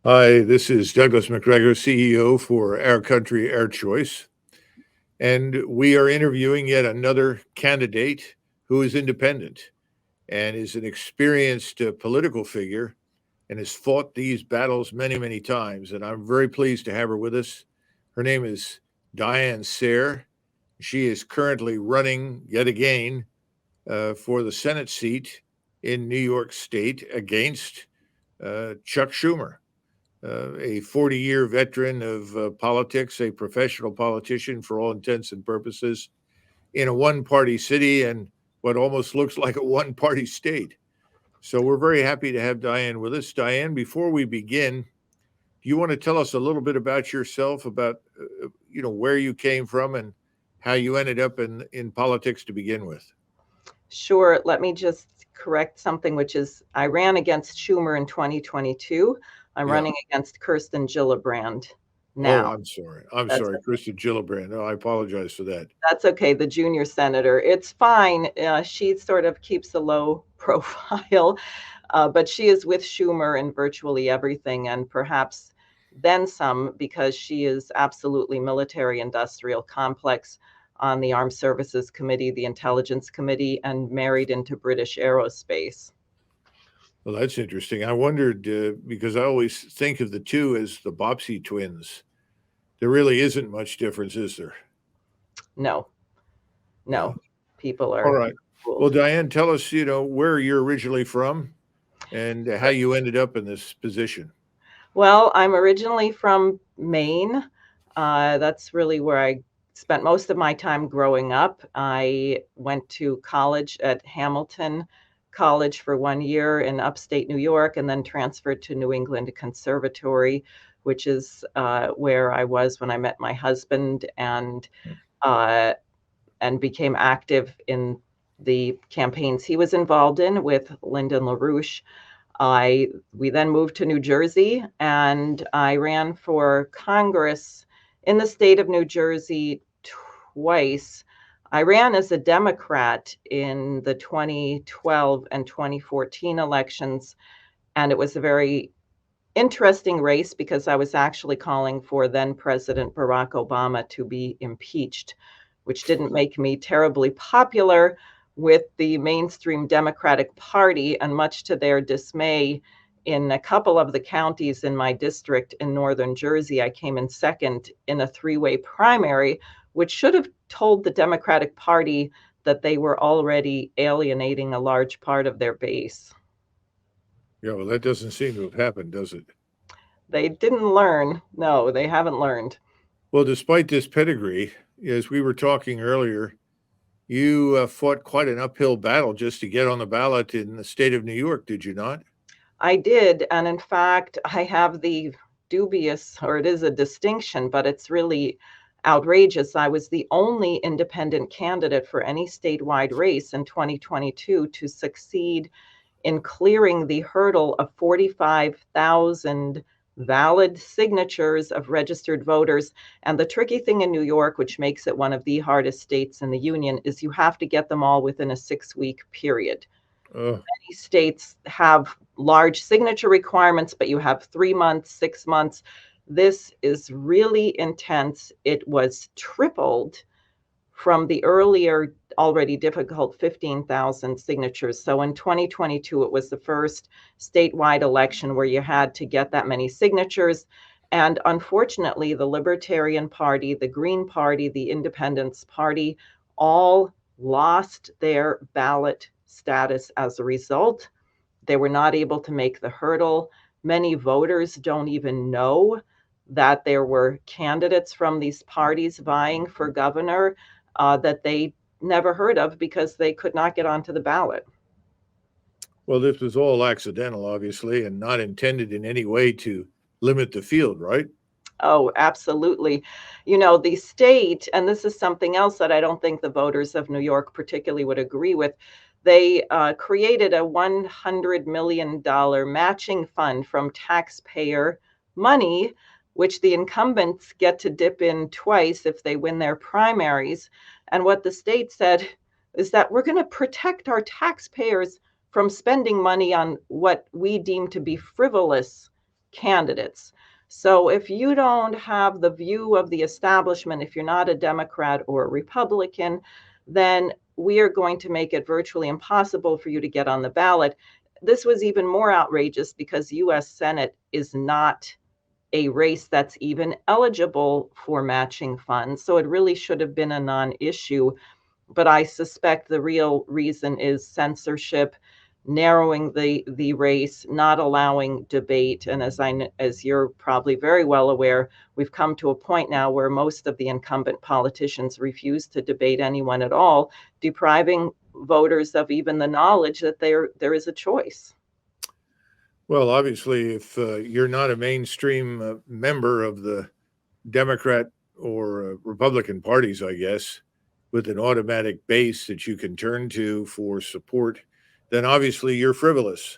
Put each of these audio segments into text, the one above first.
Hi, this is Douglas Macgregor, CEO for Our Country, Our Choice. And we are interviewing yet another candidate who is independent and is an experienced political figure and has fought these battles many, many times. And I'm very pleased to have her with us. Her name is Diane Sare. She is currently running yet again for the Senate seat in New York State against Chuck Schumer, a 40-year veteran of politics, a professional politician for all intents and purposes, in a one party city and what almost looks like a one party state. So we're very happy to have Diane with us. Diane, before we begin, do you want to tell us a little bit about yourself, about where you came from and how you ended up in politics to begin with? Sure. Let me just correct something, which is I ran against Schumer in 2022. I'm Yeah. running against Kirsten Gillibrand Oh, now. I'm sorry. I'm That's sorry, Krista Gillibrand. No, I apologize for that. that's okay. The junior senator. It's fine. She sort of keeps a low profile, but she is with Schumer in virtually everything, and perhaps then some because she is absolutely military-industrial complex on the Armed Services Committee, the Intelligence Committee, and married into British Aerospace. Well, that's interesting. I wondered because I always think of the two as the Bobbsey twins. There really isn't much difference, is there? No, Yeah. no, people All are right. Well, fooled. Diane, tell us, where you're originally from and how you ended up in this position. Well, I'm originally from Maine. That's really where I spent most of my time growing up. I went to college at Hamilton College for 1 year in upstate New York and then transferred to New England Conservatory, which is where I was when I met my husband uh, and became active in the campaigns he was involved in with Lyndon LaRouche. We then moved to New Jersey and I ran for Congress in the state of New Jersey twice. I ran as a Democrat in the 2012 and 2014 elections, and it was a very interesting race because I was actually calling for then President Barack Obama to be impeached, which didn't make me terribly popular with the mainstream Democratic Party. And much to their dismay, in a couple of the counties in my district in northern Jersey, I came in second in a three-way primary, which should have told the Democratic Party that they were already alienating a large part of their base. Yeah, well, that doesn't seem to have happened, does it? They didn't learn. No, they haven't learned. Well, despite this pedigree, as we were talking earlier, you fought quite an uphill battle just to get on the ballot in the state of New York, did you not? I did. And in fact, I have the dubious, or it is a distinction, but it's really outrageous. I was the only independent candidate for any statewide race in 2022 to succeed in clearing the hurdle of 45,000 valid signatures of registered voters. And the tricky thing in New York, which makes it one of the hardest states in the union, is you have to get them all within a 6-week period. Oh, Many states have large signature requirements, but you have 3 months, 6 months. This is really intense. It was tripled from the earlier already difficult 15,000 signatures. So in 2022, it was the first statewide election where you had to get that many signatures. And unfortunately, the Libertarian Party, the Green Party, the Independence Party all lost their ballot status as a result. They were not able to make the hurdle. Many voters don't even know that there were candidates from these parties vying for governor that they never heard of because they could not get onto the ballot. well, this was all accidental, obviously, and not intended in any way to limit the field, right? Oh, absolutely. You know, the state, and this is something else that I don't think the voters of New York particularly would agree with. They created a $100 million matching fund from taxpayer money, which the incumbents get to dip in twice if they win their primaries. And what the state said is that we're going to protect our taxpayers from spending money on what we deem to be frivolous candidates. So if you don't have the view of the establishment, if you're not a Democrat or a Republican, then we are going to make it virtually impossible for you to get on the ballot. This was even more outrageous because US Senate is not a race that's even eligible for matching funds. So it really should have been a non-issue. But I suspect the real reason is censorship, narrowing the race, not allowing debate. And as you're probably very well aware, we've come to a point now where most of the incumbent politicians refuse to debate anyone at all, depriving voters of even the knowledge that there is a choice. Well, obviously, if you're not a mainstream member of the Democrat or Republican parties, I guess, with an automatic base that you can turn to for support, then obviously you're frivolous.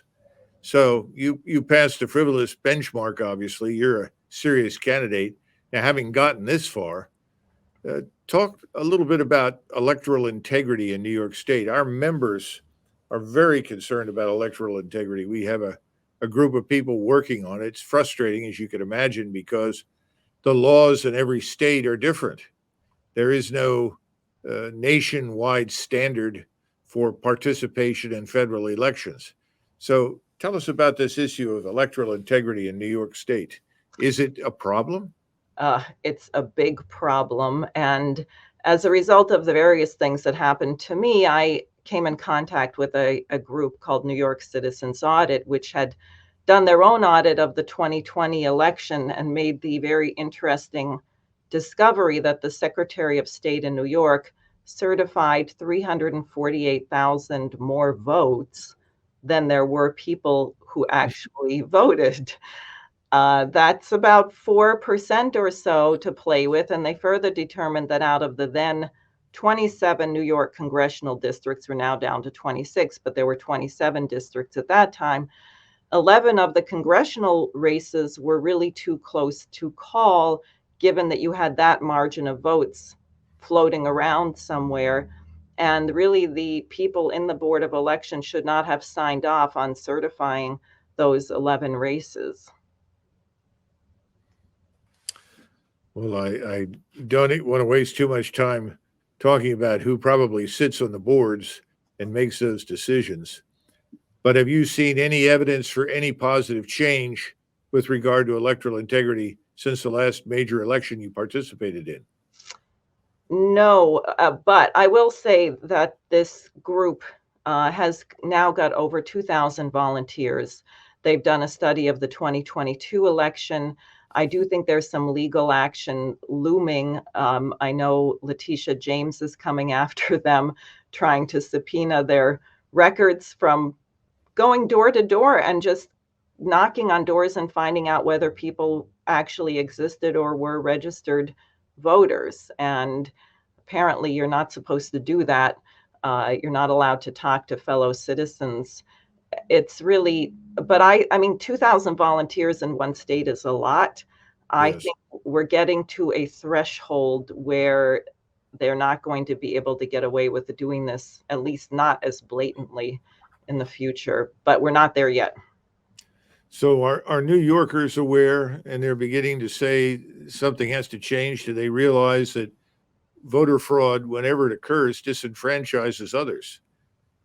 So you passed the frivolous benchmark. Obviously, you're a serious candidate. Now, having gotten this far, talk a little bit about electoral integrity in New York State. Our members are very concerned about electoral integrity. We have a group of people working on it. It's frustrating, as you can imagine, because the laws in every state are different. There is no nationwide standard for participation in federal elections. So tell us about this issue of electoral integrity in New York State. Is it a problem? It's a big problem. And as a result of the various things that happened to me, I came in contact with a group called New York Citizens Audit, which had done their own audit of the 2020 election and made the very interesting discovery that the Secretary of State in New York certified 348,000 more votes than there were people who actually voted. That's about 4% or so to play with. And they further determined that out of the then 27 New York congressional districts, we're now down to 26, but there were 27 districts at that time. 11 of the congressional races were really too close to call, given that you had that margin of votes floating around somewhere. And really, the people in the Board of Elections should not have signed off on certifying those 11 races. Well, I don't want to waste too much time talking about who probably sits on the boards and makes those decisions. But have you seen any evidence for any positive change with regard to electoral integrity since the last major election you participated in? No, but I will say that this group has now got over 2,000 volunteers. They've done a study of the 2022 election. I do think there's some legal action looming. I know Letitia James is coming after them, trying to subpoena their records from going door to door and just knocking on doors and finding out whether people actually existed or were registered voters. And apparently, you're not supposed to do that. You're not allowed to talk to fellow citizens. It's really, but I mean, 2,000 volunteers in one state is a lot. I Yes. think we're getting to a threshold where they're not going to be able to get away with doing this, at least not as blatantly in the future, but we're not there yet. So are New Yorkers aware and they're beginning to say something has to change? Do they realize that voter fraud, whenever it occurs, disenfranchises others?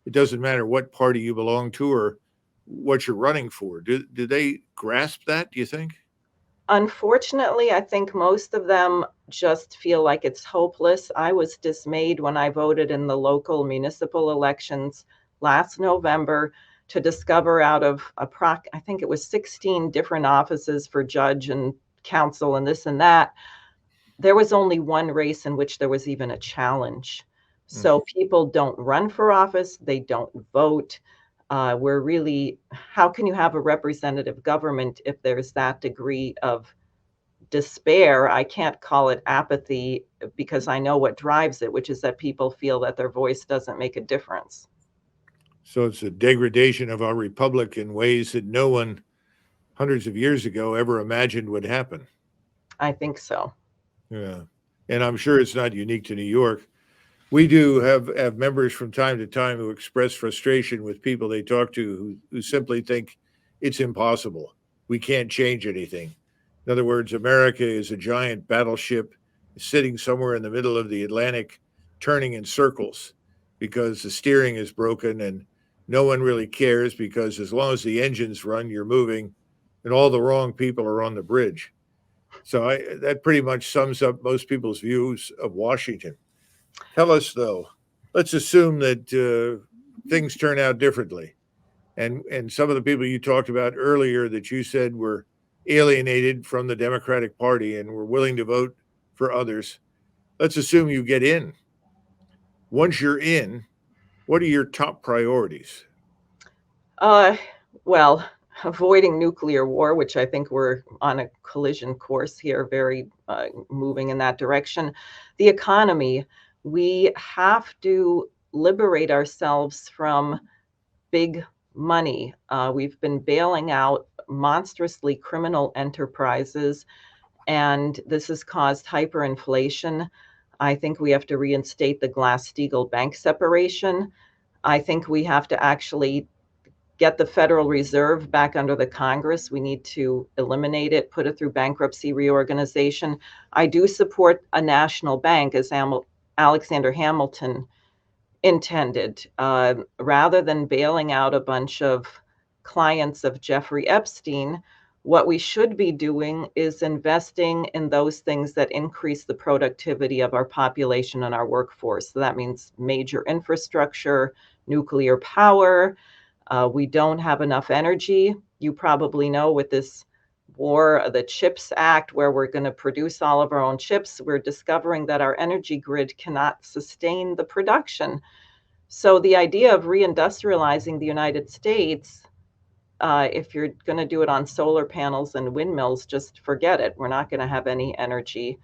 It doesn't matter what party you belong to or what you're running for. Do they grasp that, do you think? Unfortunately, I think most of them just feel like it's hopeless. I was dismayed when I voted in the local municipal elections last November to discover out of I think it was 16 different offices for judge and counsel and this and that, there was only one race in which there was even a challenge. Mm. So people don't run for office, they don't vote. We're really, how can you have a representative government if there's that degree of despair? I can't call it apathy because I know what drives it, which is that people feel that their voice doesn't make a difference. So it's a degradation of our republic in ways that no one hundreds of years ago ever imagined would happen. I think so. Yeah. And I'm sure it's not unique to New York. We do have members from time to time who express frustration with people they talk to who simply think it's impossible. we can't change anything. In other words, America is a giant battleship sitting somewhere in the middle of the Atlantic, turning in circles because the steering is broken and no one really cares because as long as the engines run, you're moving and all the wrong people are on the bridge. That pretty much sums up most people's views of Washington. Tell us, though, let's assume that things turn out differently. And some of the people you talked about earlier that you said were alienated from the Democratic Party and were willing to vote for others. Let's assume you get in. Once you're in, what are your top priorities? Uh, well, avoiding nuclear war, which I think we're on a collision course here, very moving in that direction. The economy, we have to liberate ourselves from big money. We've been bailing out monstrously criminal enterprises, and this has caused hyperinflation. I think we have to reinstate the Glass-Steagall bank separation. I think we have to actually get the Federal Reserve back under the Congress. We need to eliminate it, put it through bankruptcy reorganization. I do support a national bank, as Alexander Hamilton intended, rather than bailing out a bunch of clients of Jeffrey Epstein. What we should be doing is investing in those things that increase the productivity of our population and our workforce. So that means major infrastructure, nuclear power. We don't have enough energy. You probably know with this war, the CHIPS Act, where we're going to produce all of our own chips, we're discovering that our energy grid cannot sustain the production. So the idea of reindustrializing the United States, if you're going to do it on solar panels and windmills, just forget it. We're not going to have any energy.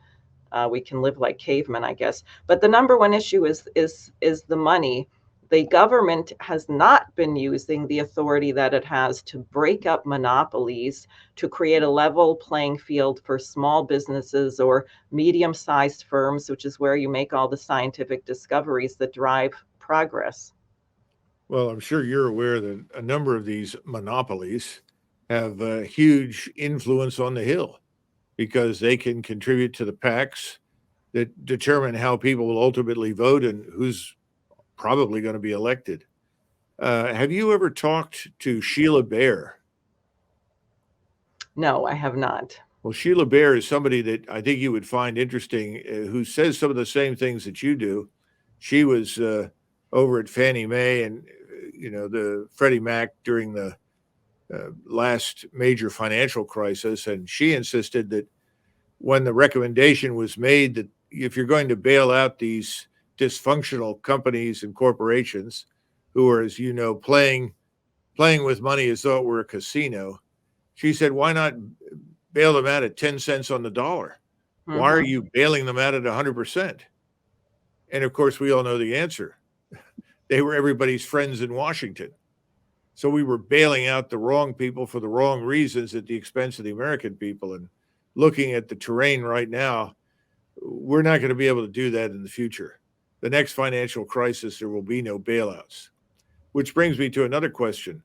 We can live like cavemen, I guess. But the number one issue is the money. The government has not been using the authority that it has to break up monopolies, to create a level playing field for small businesses or medium-sized firms, which is where you make all the scientific discoveries that drive progress. Well, I'm sure you're aware that a number of these monopolies have a huge influence on the Hill because they can contribute to the PACs that determine how people will ultimately vote and who's probably going to be elected. Have you ever talked to Sheila Bair? No, I have not. Well, Sheila Bair is somebody that I think you would find interesting, who says some of the same things that you do. She was over at Fannie Mae and the Freddie Mac during the last major financial crisis, and she insisted that when the recommendation was made that if you're going to bail out these dysfunctional companies and corporations who are, as you know, playing with money as though it were a casino, she said, why not bail them out at 10 cents on the dollar? Mm-hmm. Why are you bailing them out at 100%? And of course, we all know the answer. They were everybody's friends in Washington. So we were bailing out the wrong people for the wrong reasons at the expense of the American people. And looking at the terrain right now, we're not going to be able to do that in the future. The next financial crisis, there will be no bailouts. Which brings me to another question.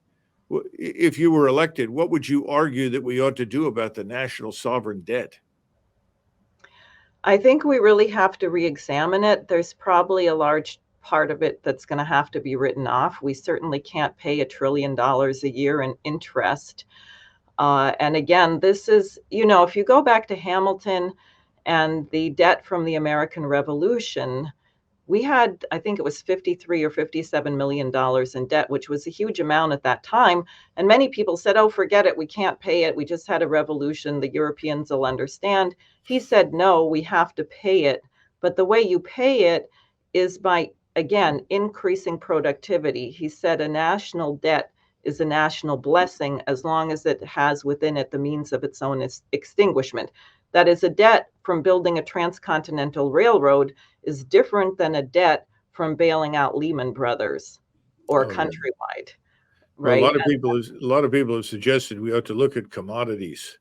If you were elected, what would you argue that we ought to do about the national sovereign debt? I think we really have to re-examine it. There's probably a large part of it that's going to have to be written off. We certainly can't pay $1 trillion a year in interest. And again, this is, if you go back to Hamilton and the debt from the American Revolution, we had, I think it was $53 or $57 million in debt, which was a huge amount at that time. And many people said, oh, forget it. We can't pay it. We just had a revolution. The Europeans will understand. He said, no, we have to pay it. But the way you pay it is by, again, increasing productivity. He said a national debt is a national blessing as long as it has within it the means of its own extinguishment. That is, a debt from building a transcontinental railroad is different than a debt from bailing out Lehman Brothers or Countrywide, well, right? a lot of people have suggested we ought to look at commodities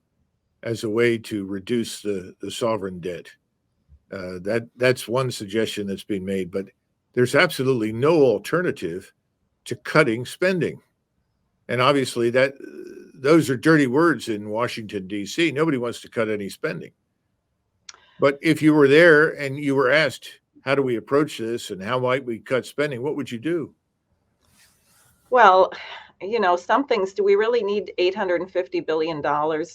as a way to reduce the sovereign debt. That's one suggestion that's been made, but there's absolutely no alternative to cutting spending. And obviously those are dirty words in Washington, D.C. Nobody wants to cut any spending. But if you were there and you were asked, how do we approach this and how might we cut spending, what would you do? Well, some things, do we really need $850 billion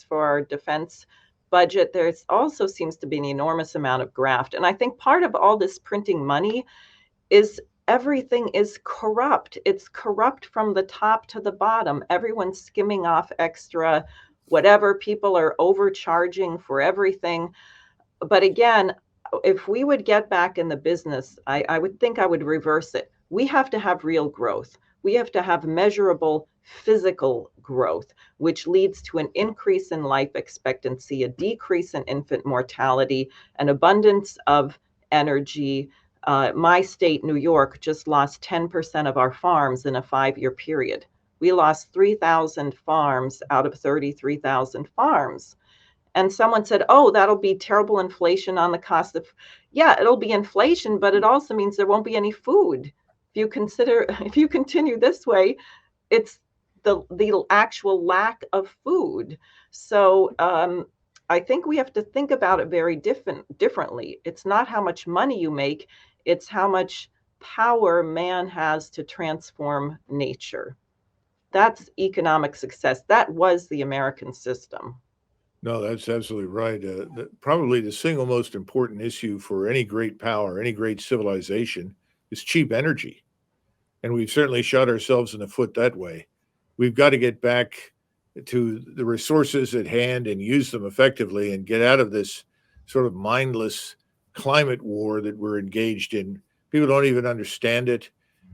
for our defense budget? There's also seems to be an enormous amount of graft. And I think part of all this printing money is everything is corrupt. It's corrupt from the top to the bottom. Everyone's skimming off extra whatever. People are overcharging for everything. But again, if we would get back in the business, I would think I would reverse it. We have to have real growth. We have to have measurable physical growth, which leads to an increase in life expectancy, a decrease in infant mortality, an abundance of energy. My state, New York, just lost 10% of our farms in a 5-year period. We lost 3,000 farms out of 33,000 farms. And someone said, oh, that'll be terrible inflation on the cost of, yeah, it'll be inflation, but it also means there won't be any food. If you continue this way, it's the actual lack of food. So I think we have to think about it very differently. It's not how much money you make, it's how much power man has to transform nature. That's economic success. That was the American system. No, that's absolutely right. Probably the single most important issue for any great power, any great civilization, is cheap energy. And we've certainly shot ourselves in the foot that way. We've got to get back to the resources at hand and use them effectively and get out of this sort of mindless climate war that we're engaged in. People don't even understand it.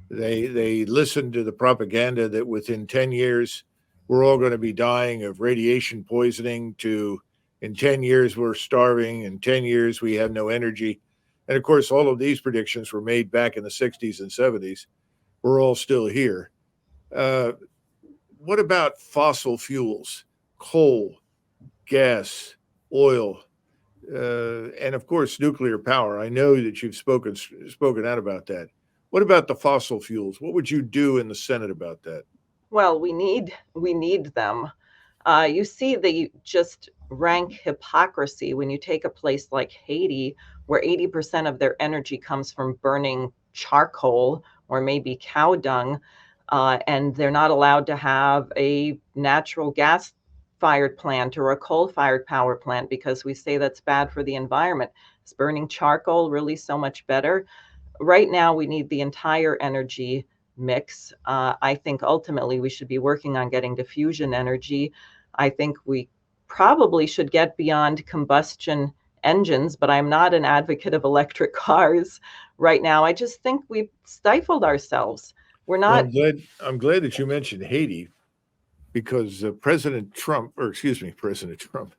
They listen to the propaganda that within 10 years we're all going to be dying of radiation poisoning, to in 10 years we're starving, in 10 years we have no energy. And of course, all of these predictions were made back in the 60s and 70s. We're all still here. Uh, what about fossil fuels, coal, gas, oil, and of course, nuclear power? I know that you've spoken out about that. What about the fossil fuels? What would you do in the Senate about that? Well, we need them. You see the just rank hypocrisy when you take a place like Haiti, where 80% of their energy comes from burning charcoal or maybe cow dung, and they're not allowed to have a natural gas fired plant or a coal fired power plant because we say that's bad for the environment. Is burning charcoal really so much better? Right now, we need the entire energy mix. I think ultimately we should be working on getting to fusion energy. I think we probably should get beyond combustion engines, but I'm not an advocate of electric cars right now. I just think we've stifled ourselves. We're Well, not. I'm glad that you mentioned Haiti, because President Trump, or excuse me, President Trump,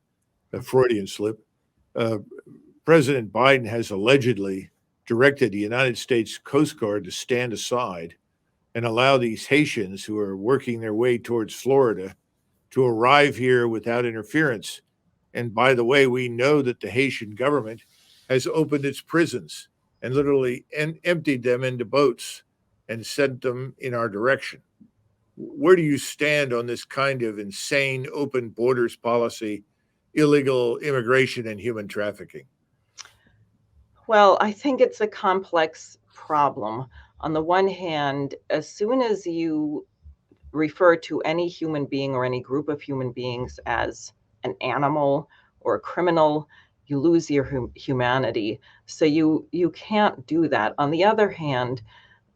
a Freudian slip, uh, President Biden has allegedly directed the United States Coast Guard to stand aside and allow these Haitians who are working their way towards Florida to arrive here without interference. And by the way, we know that the Haitian government has opened its prisons and literally emptied them into boats and sent them in our direction. Where do you stand on this kind of insane open borders policy, illegal immigration, and human trafficking? Well, I think it's a complex problem. On the one hand, as soon as you refer to any human being or any group of human beings as an animal or a criminal, you lose your humanity. So you can't do that. On the other hand,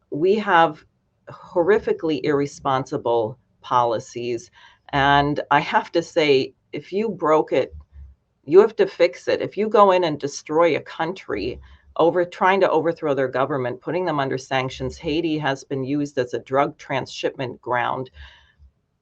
we have horrifically irresponsible policies. And I have to say, if you broke it, you have to fix it. If you go in and destroy a country over trying to overthrow their government, putting them under sanctions, Haiti has been used as a drug transshipment ground,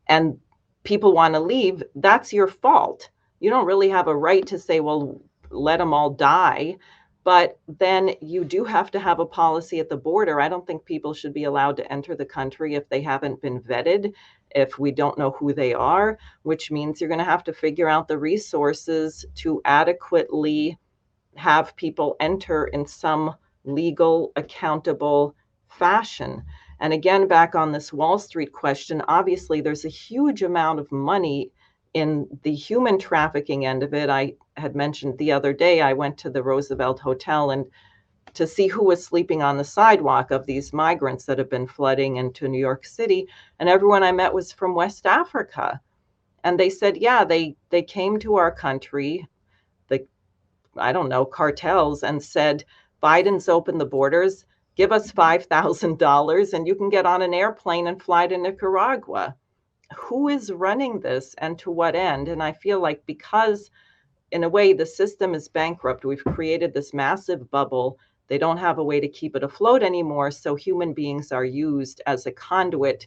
and people want to leave, that's your fault. You don't really have a right to say, well, let them all die. But then you do have to have a policy at the border. I don't think people should be allowed to enter the country if they haven't been vetted, if we don't know who they are, which means you're going to have to figure out the resources to adequately have people enter in some legal, accountable fashion. And again, back on this Wall Street question, obviously there's a huge amount of money in the human trafficking end of it. I had mentioned the other day, I went to the Roosevelt Hotel and to see who was sleeping on the sidewalk of these migrants that have been flooding into New York City. And everyone I met was from West Africa. And they said, yeah, they came to our country, the, I don't know, cartels, and said, Biden's opened the borders, give us $5,000 and you can get on an airplane and fly to Nicaragua. Who is running this and to what end? And I feel like because in a way the system is bankrupt, we've created this massive bubble. They don't have a way to keep it afloat anymore. So human beings are used as a conduit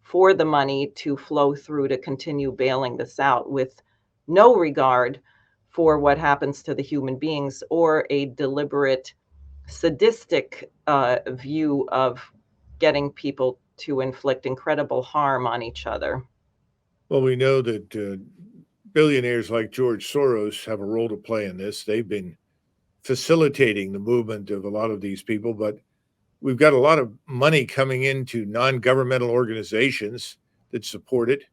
for the money to flow through to continue bailing this out with no regard for what happens to the human beings or a deliberate sadistic view of getting people to inflict incredible harm on each other. Well, we know that billionaires like George Soros have a role to play in this. They've been facilitating the movement of a lot of these people, but we've got a lot of money coming into non-governmental organizations that support it.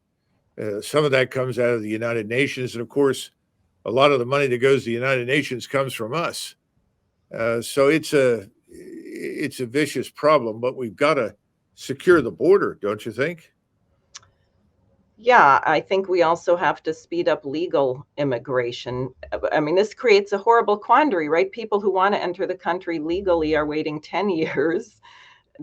Some of that comes out of the United Nations, and of course, a lot of the money that goes to the United Nations comes from us. So it's a vicious problem, but we've got to secure the border, don't you think? Yeah, I think we also have to speed up legal immigration. I mean, this creates a horrible quandary, right? People who want to enter the country legally are waiting 10 years,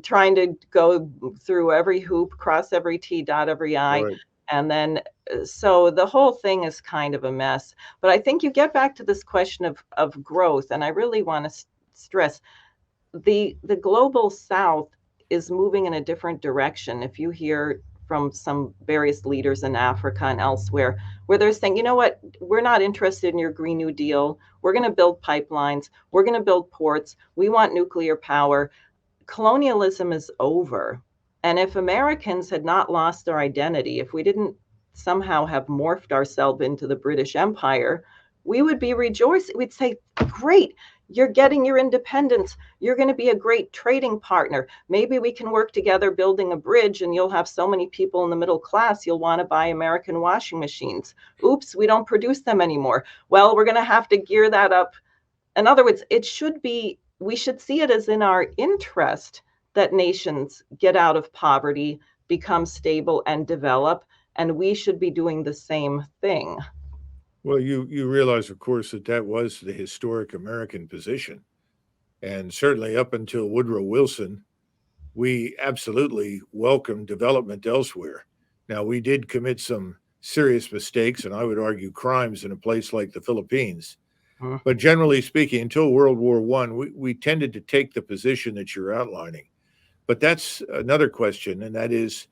trying to go through every hoop, cross every T, dot every I. Right. And then, so the whole thing is kind of a mess. But I think you get back to this question of growth, and I really want to stress the global South is moving in a different direction. If you hear from some various leaders in Africa and elsewhere, where they're saying, you know what, we're not interested in your Green New Deal. We're going to build pipelines. We're going to build ports. We want nuclear power. Colonialism is over. And if Americans had not lost our identity, if we didn't somehow have morphed ourselves into the British Empire, we would be rejoicing. We'd say, great, you're getting your independence. You're going to be a great trading partner. Maybe we can work together building a bridge and you'll have so many people in the middle class, you'll want to buy American washing machines. Oops, we don't produce them anymore. Well, we're going to have to gear that up. In other words, we should see it as in our interest that nations get out of poverty, become stable and develop, and we should be doing the same thing. Well, you realize, of course, that that was the historic American position. And certainly up until Woodrow Wilson, we absolutely welcomed development elsewhere. Now, we did commit some serious mistakes, and I would argue crimes in a place like the Philippines. Mm. But generally speaking, until World War I, we tended to take the position that you're outlining. But that's another question, and that is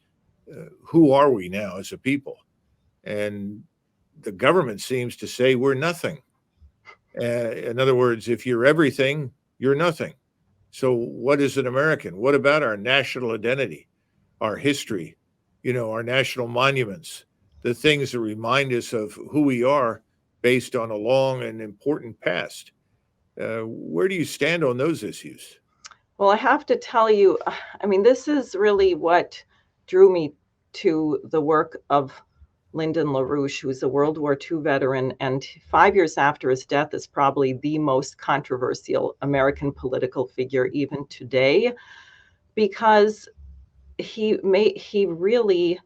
who are we now as a people? And the government seems to say we're nothing. In other words, if you're everything, you're nothing. So, what is an American? What about our national identity, our history, our national monuments, the things that remind us of who we are based on a long and important past? Where do you stand on those issues? Well, I have to tell you, I mean, this is really what drew me to the work of Lyndon LaRouche, who's a World War II veteran, and 5 years after his death is probably the most controversial American political figure even today, because he really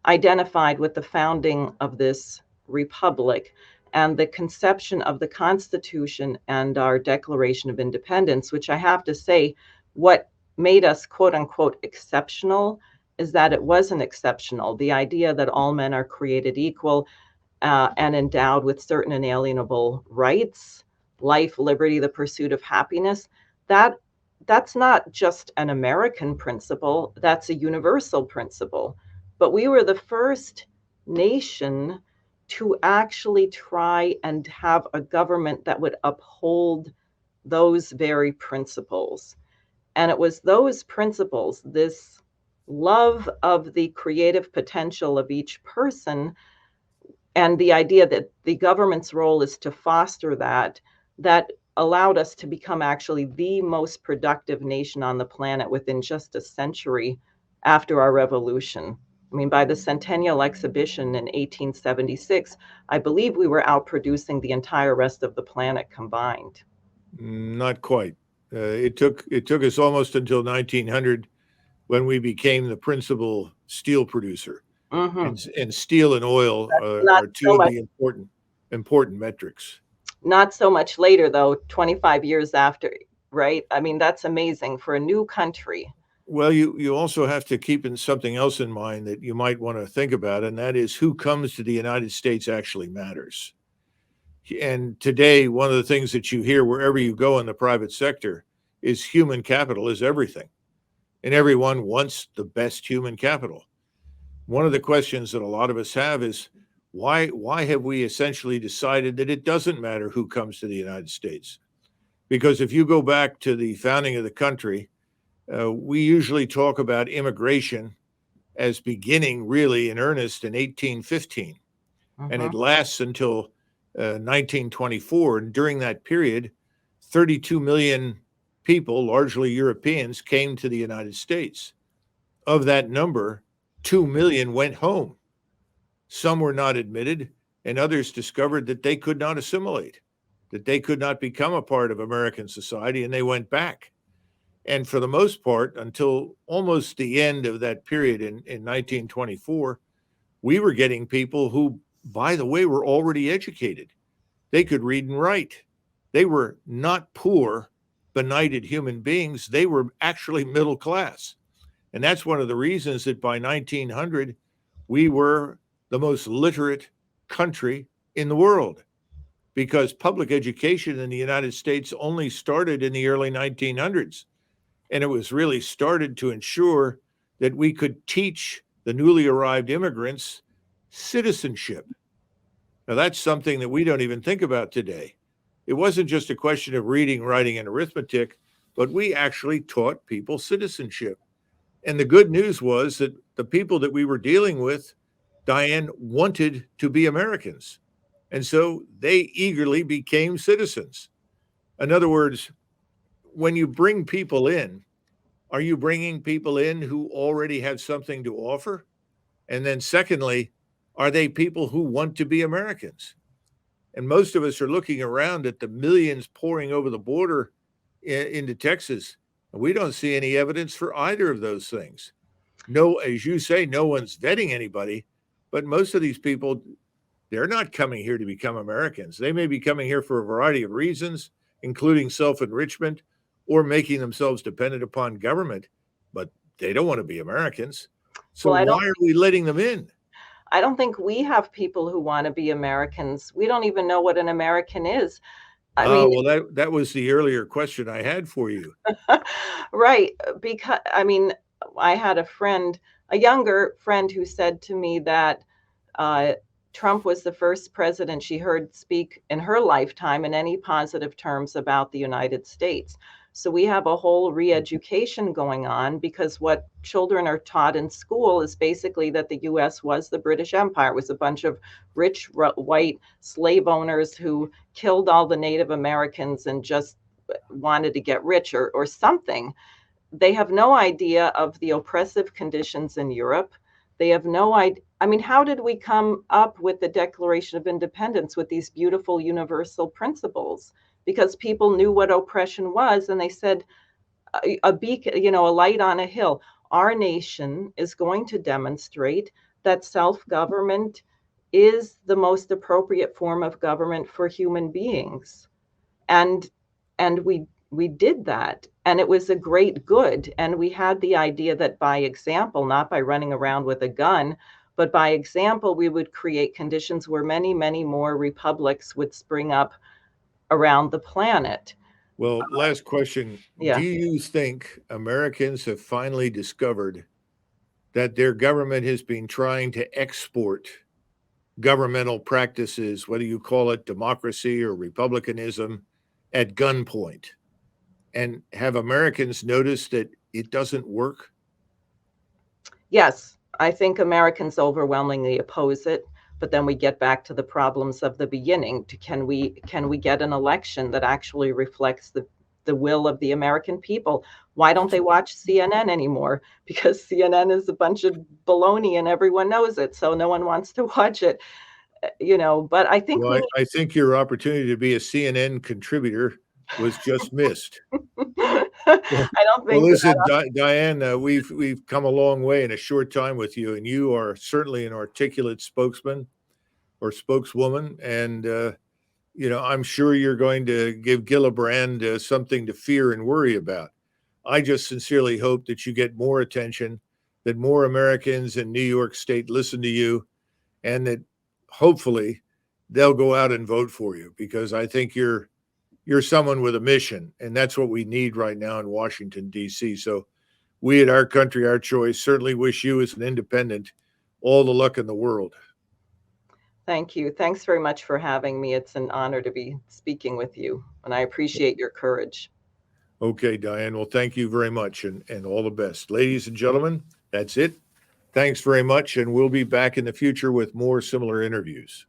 identified with the founding of this republic and the conception of the Constitution and our Declaration of Independence, which I have to say, what made us quote unquote exceptional is that it wasn't exceptional. The idea that all men are created equal and endowed with certain inalienable rights, life, liberty, the pursuit of happiness, that's not just an American principle, that's a universal principle. But we were the first nation to actually try and have a government that would uphold those very principles. And it was those principles, this love of the creative potential of each person, and the idea that the government's role is to foster that, that allowed us to become actually the most productive nation on the planet within just a century after our revolution. I mean, by the Centennial Exhibition in 1876, I believe we were outproducing the entire rest of the planet combined. Not quite. It took us almost until 1900 when we became the principal steel producer, Hmm. and steel and oil Not are two so of much, the important metrics. not so much later though, 25 years after, right? I mean, that's amazing for a new country. Well, you also have to keep something else in mind that you might want to think about, and that is who comes to the United States actually matters. And today, one of the things that you hear wherever you go in the private sector is human capital is everything, and everyone wants the best human capital. One of the questions that a lot of us have is why have we essentially decided that it doesn't matter who comes to the United States? Because if you go back to the founding of the country, we usually talk about immigration as beginning really in earnest in 1815, and Hmm. it lasts until 1924. And during that period, 32 million people, largely Europeans, came to the United States. Of that number, 2 million went home. Some were not admitted, and others discovered that they could not assimilate, that they could not become a part of American society, and they went back. And for the most part, until almost the end of that period in 1924, we were getting people who, by the way, were already educated. They could read and write. They were not poor, benighted human beings. They were actually middle class. And that's one of the reasons that by 1900, we were the most literate country in the world, because public education in the United States only started in the early 1900s. And it was really started to ensure that we could teach the newly arrived immigrants citizenship. Now, that's something that we don't even think about today. It wasn't just a question of reading, writing, and arithmetic, but we actually taught people citizenship. And the good news was that the people that we were dealing with, Diane, wanted to be Americans. And so they eagerly became citizens. In other words, when you bring people in, are you bringing people in who already have something to offer? And then, secondly, are they people who want to be Americans? And most of us are looking around at the millions pouring over the border into Texas, and we don't see any evidence for either of those things. No, as you say, no one's vetting anybody, but most of these people, they're not coming here to become Americans. They may be coming here for a variety of reasons, including self enrichment or making themselves dependent upon government, but they don't want to be Americans. So Well, why are we letting them in? I don't think we have people who want to be Americans. We don't even know what an American is. I mean, Well, that was the earlier question I had for you. right, because I mean, I had a friend, a younger friend who said to me that uh, Trump was the first president she heard speak in her lifetime in any positive terms about the United States. So we have a whole re-education going on because what children are taught in school is basically that the US was the British Empire, it was a bunch of rich white slave owners who killed all the Native Americans and just wanted to get rich or something. They have no idea of the oppressive conditions in Europe. They have no idea. I mean, how did we come up with the Declaration of Independence with these beautiful universal principles? Because people knew what oppression was, and they said a beacon, you know, a light on a hill. Our nation is going to demonstrate that self-government is the most appropriate form of government for human beings, and we did that, and it was a great good. And we had the idea that by example, not by running around with a gun, but by example, we would create conditions where many more republics would spring up around the planet. Well, last question. Do Yeah. you think Americans have finally discovered that their government has been trying to export governmental practices, whether you call it democracy or republicanism, at gunpoint? And have Americans noticed that it doesn't work? Yes, I think Americans overwhelmingly oppose it, but then we get back to the problems of the beginning. Can we get an election that actually reflects the will of the American people. Why don't they watch CNN anymore? Because CNN is a bunch of baloney and everyone knows it, so no one wants to watch it. But I think Well, we I think your opportunity to be a CNN contributor was just missed. need I don't Well, think listen, that. Diane, we've come a long way in a short time with you, and you are certainly an articulate spokesman or spokeswoman, and I'm sure you're going to give Gillibrand something to fear and worry about. I just sincerely hope that you get more attention, that more Americans in New York State listen to you, and that hopefully they'll go out and vote for you, because I think you're someone with a mission, and that's what we need right now in Washington, D.C. So we at Our Country, Our Choice certainly wish you as an independent all the luck in the world. Thank you. Thanks very much for having me. It's an honor to be speaking with you, and I appreciate your courage. Okay, Diane. Well, thank you very much, and all the best. Ladies and gentlemen, that's it. Thanks very much, and we'll be back in the future with more similar interviews.